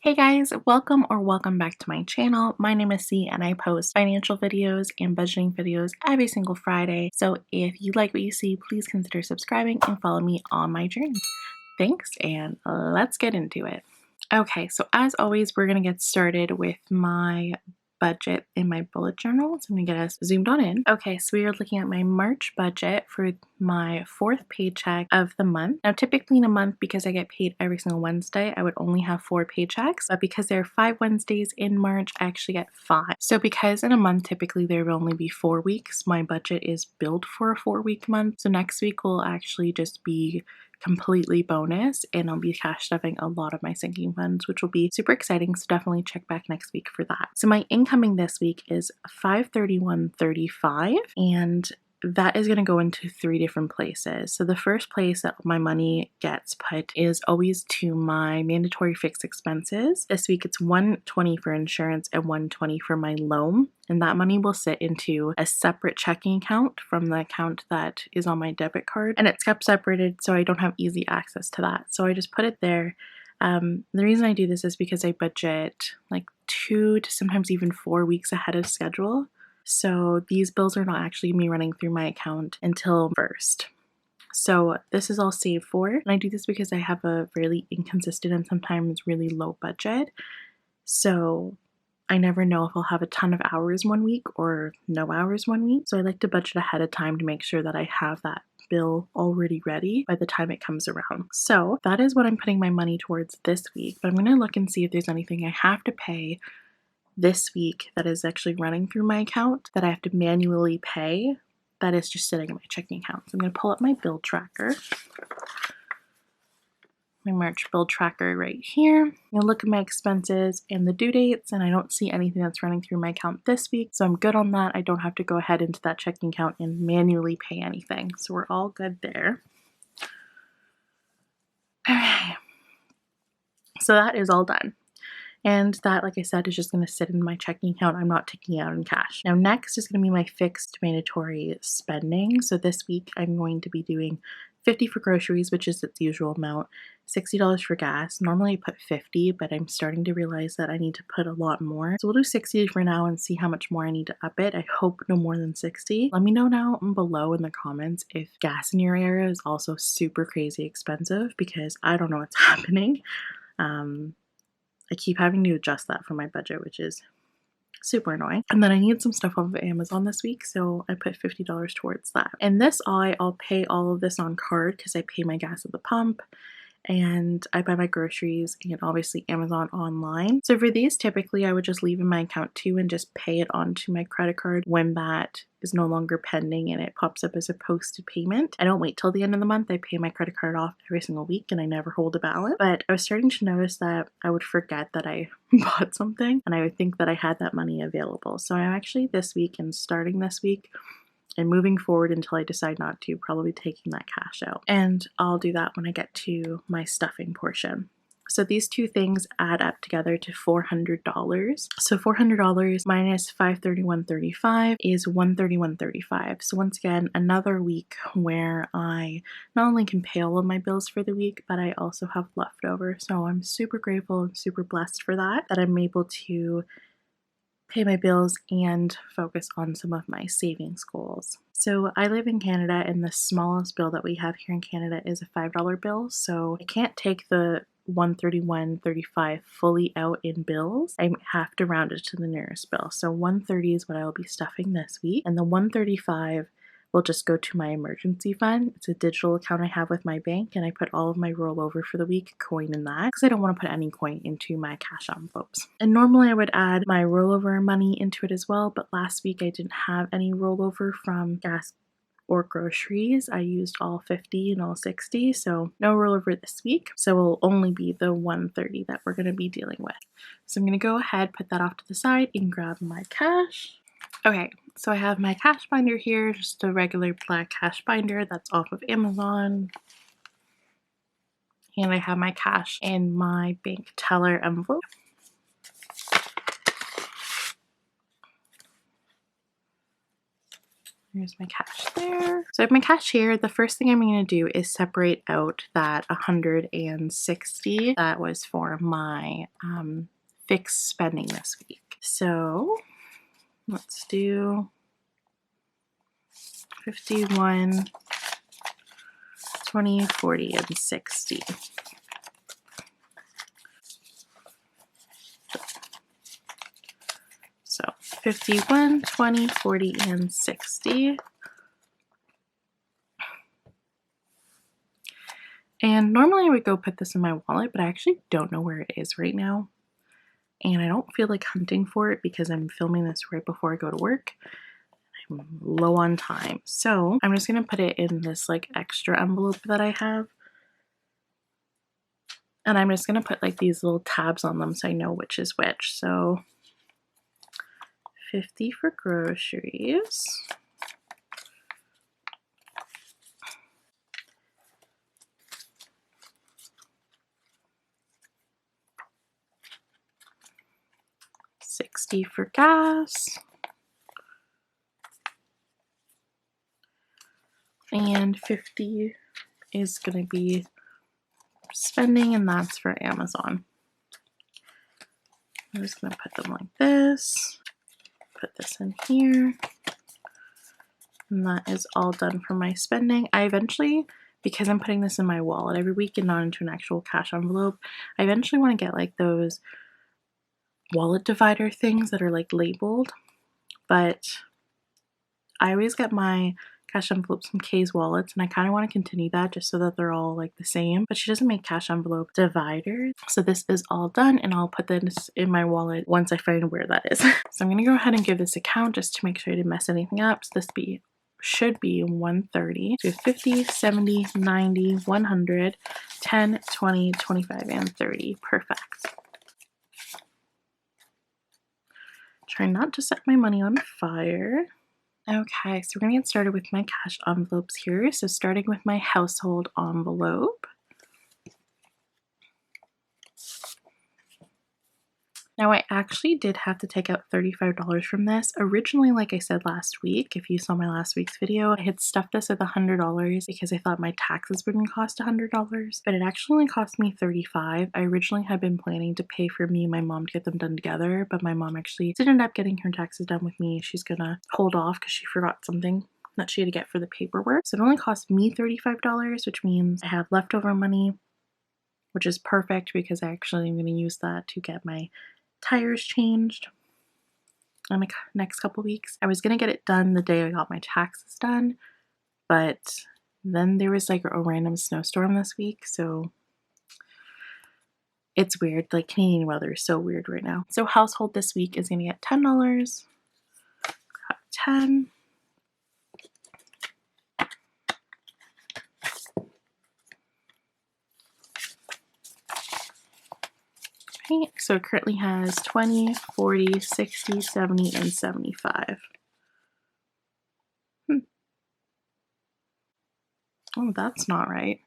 Hey guys, welcome back to my channel. My name is C and I post financial videos and budgeting videos every single Friday. So if you like what you see, please consider subscribing and follow me on my journey. Thanks, and let's get into it. Okay, so as always, we're going to get started with my budget in my bullet journal. So I'm going to get us zoomed on in. Okay, so we are looking at my March budget for my fourth paycheck of the month. Now, typically in a month, because I get paid every single Wednesday, I would only have 4 paychecks. But because there are 5 Wednesdays in March, I actually get 5. So because in a month, typically there will only be 4 weeks, my budget is built for a 4-week month. So next week will actually just be completely bonus, and I'll be cash stuffing a lot of my sinking funds, which will be super exciting. So definitely check back next week for that. So my incoming this week is $531.35, and that is going to go into 3 different places. So the first place that my money gets put is always to my mandatory fixed expenses. This week it's $120 for insurance and $120 for my loan. And that money will sit into a separate checking account from the account that is on my debit card. And it's kept separated so I don't have easy access to that. So I just put it there. The reason I do this is because I budget like 2 to sometimes even 4 weeks ahead of schedule. So these bills are not actually me running through my account until first. So this is all saved for. And I do this because I have a really inconsistent and sometimes really low budget. So I never know if I'll have a ton of hours one week or no hours one week. So I like to budget ahead of time to make sure that I have that bill already ready by the time it comes around. So that is what I'm putting my money towards this week. But I'm going to look and see if there's anything I have to pay this week that is actually running through my account that I have to manually pay that is just sitting in my checking account. So I'm going to pull up my bill tracker. My March bill tracker right here. I'll look at my expenses and the due dates, and I don't see anything that's running through my account this week, so I'm good on that. I don't have to go ahead into that checking account and manually pay anything, so we're all good there. Okay, so that is all done. And that, like I said, is just going to sit in my checking account. I'm not taking it out in cash. Now, next is going to be my fixed mandatory spending. So this week, I'm going to be doing $50 for groceries, which is its usual amount, $60 for gas. Normally, I put $50, but I'm starting to realize that I need to put a lot more. So we'll do $60 for now and see how much more I need to up it. I hope no more than $60. Let me know down below in the comments if gas in your area is also super crazy expensive, because I don't know what's happening. I keep having to adjust that for my budget, which is super annoying. And then I need some stuff off of Amazon this week, so I put $50 towards that. And this I'll pay all of this on card because I pay my gas at the pump and I buy my groceries and obviously Amazon online. So for these, typically I would just leave in my account too and just pay it onto my credit card when that is no longer pending and it pops up as a posted payment. I don't wait till the end of the month. I pay my credit card off every single week and I never hold a balance. But I was starting to notice that I would forget that I bought something and I would think that I had that money available. So I'm actually this week and starting this week and moving forward until I decide not to, probably taking that cash out. And I'll do that when I get to my stuffing portion. So these two things add up together to $400. So $400 minus $531.35 is $131.35. So once again, another week where I not only can pay all of my bills for the week, but I also have leftover. So I'm super grateful and super blessed for that I'm able to pay my bills and focus on some of my savings goals. So I live in Canada and the smallest bill that we have here in Canada is a $5 bill. So I can't take the $131.35 fully out in bills. I have to round it to the nearest bill. So $130 is what I will be stuffing this week, and the $135 will just go to my emergency fund. It's a digital account I have with my bank, and I put all of my rollover for the week coin in that because I don't want to put any coin into my cash envelopes. And normally I would add my rollover money into it as well, but last week I didn't have any rollover from gas or groceries. I used all 50 and all 60, so no rollover this week. So it will only be the 130 that we're going to be dealing with. So I'm going to go ahead, put that off to the side, and grab my cash. Okay, so I have my cash binder here, just a regular black cash binder that's off of Amazon. And I have my cash in my bank teller envelope. Here's my cash there. So I have my cash here. The first thing I'm going to do is separate out that 160 that was for my fixed spending this week. So let's do 51, 20, 40, and 60. So 51, 20, 40, and 60. And normally I would go put this in my wallet, but I actually don't know where it is right now. And I don't feel like hunting for it because I'm filming this right before I go to work. I'm low on time. So I'm just going to put it in this like extra envelope that I have. And I'm just going to put like these little tabs on them so I know which is which. So 50 for groceries. $60 for gas. And 50 is going to be spending, and that's for Amazon. I'm just going to put them like this. Put this in here. And that is all done for my spending. I eventually, because I'm putting this in my wallet every week and not into an actual cash envelope, I eventually want to get like those wallet divider things that are like labeled. But I always get my cash envelopes from KaysWallet, and I kind of want to continue that just so that they're all like the same. But she doesn't make cash envelope dividers. So this is all done, and I'll put this in my wallet once I find where that is. So I'm going to go ahead and give this a count just to make sure I didn't mess anything up. So this should be 130. So 50, 70, 90, 100, 10, 20, 25, and 30. Perfect. Try not to set my money on fire. Okay, so we're going to get started with my cash envelopes here. So starting with my household envelope. Now I actually did have to take out $35 from this. Originally, like I said last week, if you saw my last week's video, I had stuffed this at $100 because I thought my taxes wouldn't cost $100, but it actually only cost me $35. I originally had been planning to pay for me and my mom to get them done together, but my mom actually did end up getting her taxes done with me. She's gonna hold off because she forgot something that she had to get for the paperwork. So it only cost me $35, which means I have leftover money, which is perfect because I actually am going to use that to get my tires changed in the next couple weeks. I was gonna get it done the day I got my taxes done, but then there was like a random snowstorm this week, so it's weird. Like Canadian weather is so weird right now. So household this week is gonna get $10. Got 10. Okay, so it currently has 20, 40, 60, 70, and 75. Oh, that's not right.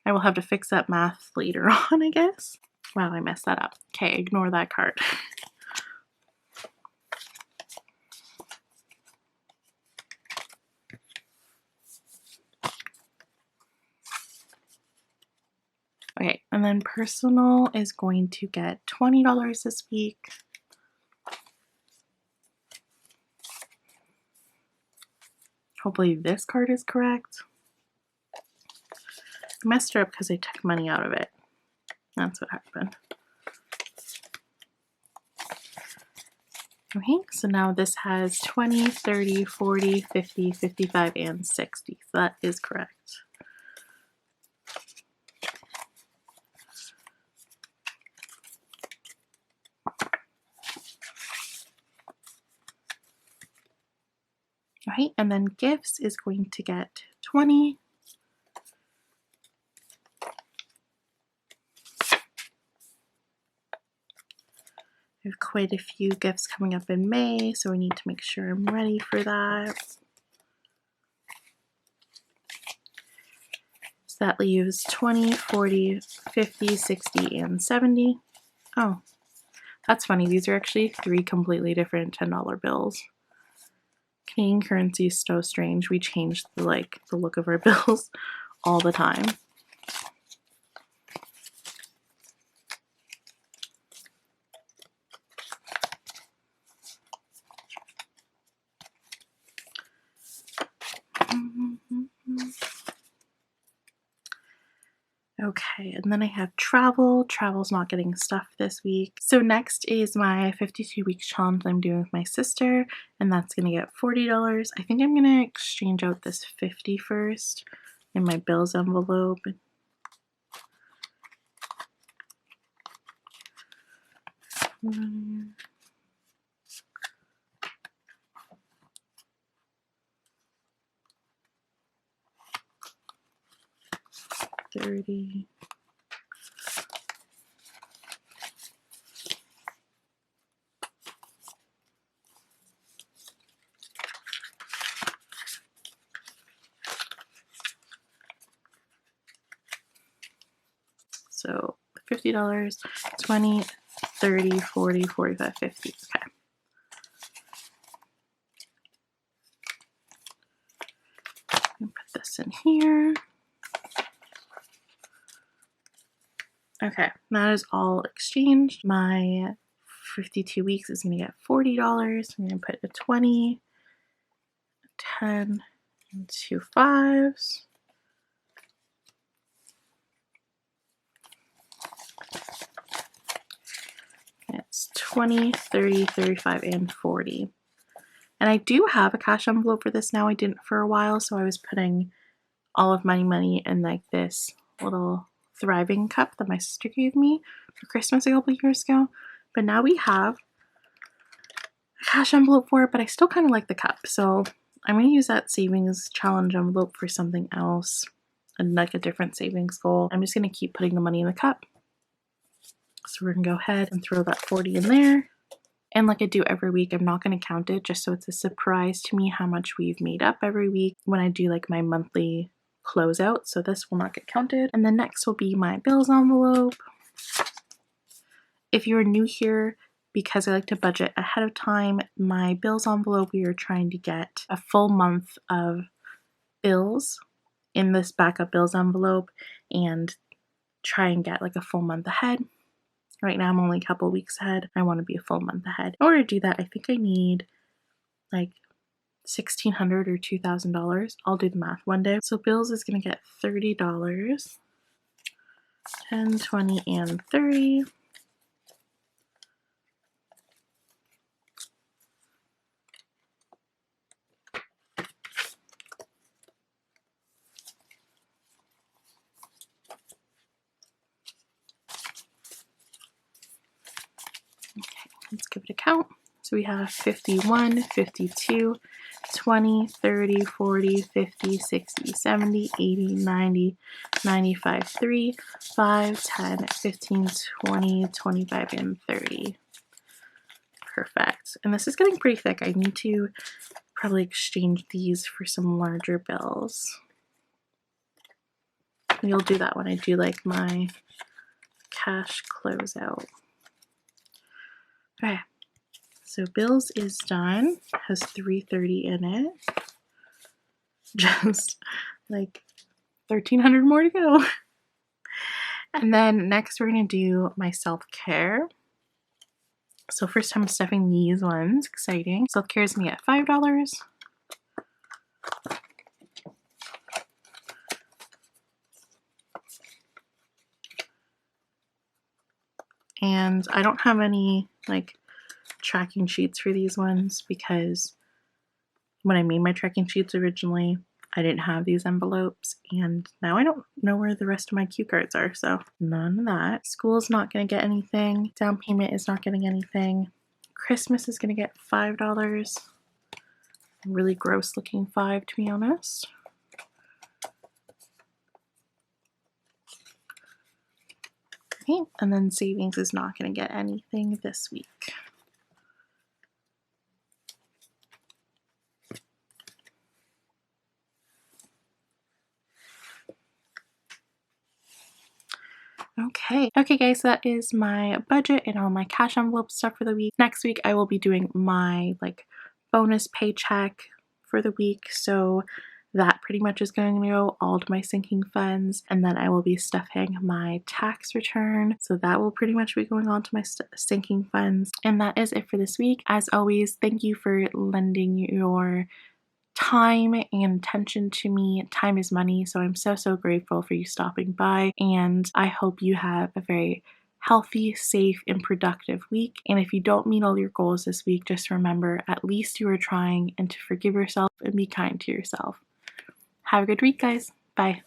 I will have to fix that math later on, I guess. Wow, I messed that up. Okay, ignore that card. Okay, and then personal is going to get $20 this week. Hopefully this card is correct. I messed it up because I took money out of it. That's what happened. Okay, so now this has 20, 30, 40, 50, 55, and 60. So that is correct. Right, and then gifts is going to get 20. I have quite a few gifts coming up in May, so I need to make sure I'm ready for that. So that leaves 20, 40, 50, 60, and 70. Oh, that's funny. These are actually 3 completely different $10 bills. Canadian currency is so strange. We change the look of our bills all the time. Okay, and then I have travel. Travel's not getting stuff this week. So next is my 52-week challenge I'm doing with my sister, and that's gonna get $40. I think I'm gonna exchange out this 50 first in my bills envelope. Mm. 30. So $50, 20, 30, 40, 45, 50. Okay. Put this in here. Okay, that is all exchanged. My 52 weeks is gonna get $40. I'm gonna put a 20, a 10, and 2 5s. It's 20, 30, 35, and 40. And I do have a cash envelope for this now. I didn't for a while, so I was putting all of my money in like this little thriving cup that my sister gave me for Christmas a couple years ago. But now we have a cash envelope for it, but I still kind of like the cup. So I'm going to use that savings challenge envelope for something else and like a different savings goal. I'm just going to keep putting the money in the cup. So we're going to go ahead and throw that 40 in there. And like I do every week, I'm not going to count it just so it's a surprise to me how much we've made up every week when I do like my monthly closeout. So this will not get counted. And then next will be my bills envelope. If you're new here, because I like to budget ahead of time, my bills envelope, we are trying to get a full month of bills in this backup bills envelope and try and get like a full month ahead. Right now I'm only a couple weeks ahead. I want to be a full month ahead. In order to do that, I think I need like $1,600 or $2,000. I'll do the math one day. So bills is going to get $30, 10, 20, and 30. Let's give it a count. So we have 51, 52, 20, 30, 40, 50, 60, 70, 80, 90, 95, 3, 5, 10, 15, 20, 25, and 30. Perfect. And this is getting pretty thick. I need to probably exchange these for some larger bills. You'll do that when I do like my cash closeout. Okay, so bills is done, has 330 in it. Just like 1,300 more to go. And then next we're gonna do my self-care. So first time stuffing these ones, exciting. Self-care is gonna get $5. And I don't have any like tracking sheets for these ones because when I made my tracking sheets originally, I didn't have these envelopes, and now I don't know where the rest of my cue cards are, so none of that. School's not going to get anything. Down payment is not getting anything. Christmas is going to get $5. Really gross looking 5, to be honest. Okay, and then savings is not going to get anything this week. Okay guys, that is my budget and all my cash envelope stuff for the week. Next week I will be doing my like bonus paycheck for the week. So that pretty much is going to go all to my sinking funds, and then I will be stuffing my tax return. So that will pretty much be going on to my sinking funds. And that is it for this week. As always, thank you for lending your time and attention to me. Time is money, so I'm so grateful for you stopping by, and I hope you have a very healthy, safe, and productive week. And if you don't meet all your goals this week, just remember at least you are trying, and to forgive yourself and be kind to yourself. Have a good week, guys. Bye.